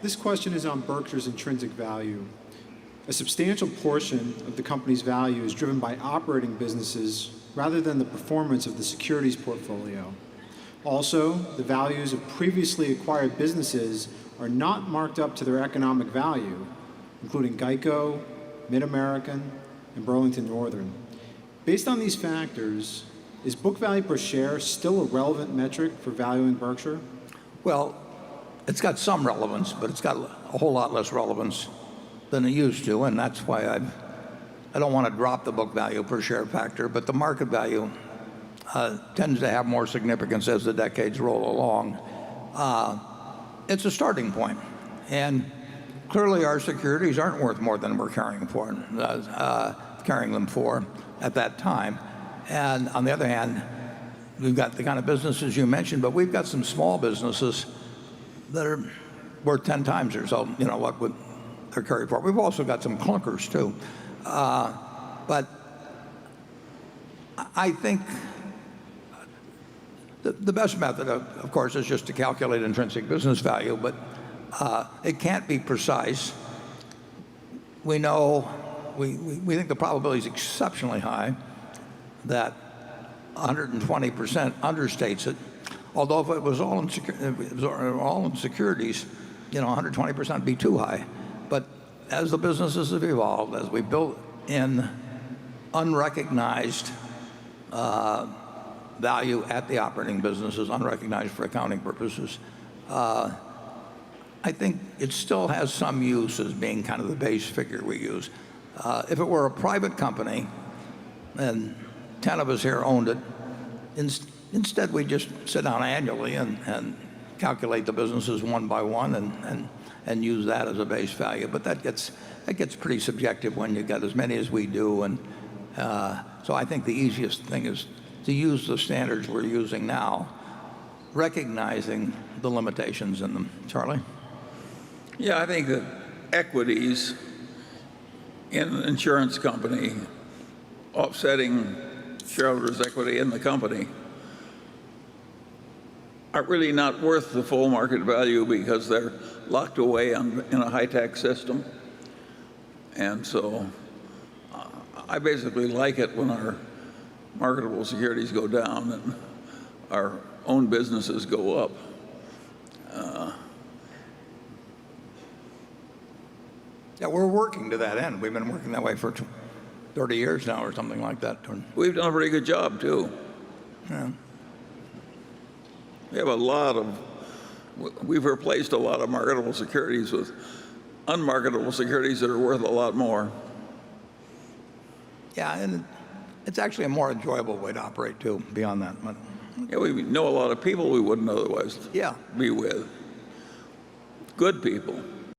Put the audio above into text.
This question is on Berkshire's intrinsic value. A substantial portion of the company's value is driven by operating businesses rather than the performance of the securities portfolio. Also, the values of previously acquired businesses are not marked up to their economic value, including Geico, Mid-American, and Burlington Northern. Based on these factors, is book value per share still a relevant metric for valuing Berkshire? Well, it's got some relevance, but it's got a whole lot less relevance than it used to, and that's why I don't want to drop the book value per share factor, but the market value tends to have more significance as the decades roll along. It's a starting point, and clearly our securities aren't worth more than we're carrying them for at that time. And on the other hand, we've got the kind of businesses you mentioned, but we've got some small businesses that are worth 10 times or so, what would they're carried for. We've also got some clunkers too. But I think the best method, of course, is just to calculate intrinsic business value, but it can't be precise. We know, we think the probability is exceptionally high that 120% understates it. Although if it was all in securities, 120% would be too high. But as the businesses have evolved, as we built in unrecognized value at the operating businesses, unrecognized for accounting purposes, I think it still has some use as being kind of the base figure we use. If it were a private company and 10 of us here owned it, instead we just sit down annually and calculate the businesses one by one and use that as a base value. But that gets pretty subjective when you get as many as we do. And so I think the easiest thing is to use the standards we're using now, recognizing the limitations in them. Charlie? Yeah, I think that equities in an insurance company offsetting shareholders' equity in the company are really not worth the full market value because they're locked away in a high-tax system. And so I basically like it when our marketable securities go down and our own businesses go up. Yeah, we're working to that end. We've been working that way for 30 years now or something like that. We've done a pretty good job, too. Yeah. We've replaced a lot of marketable securities with unmarketable securities that are worth a lot more. Yeah, and it's actually a more enjoyable way to operate too, beyond that. Yeah, we know a lot of people we wouldn't otherwise Yeah. be with. Good people.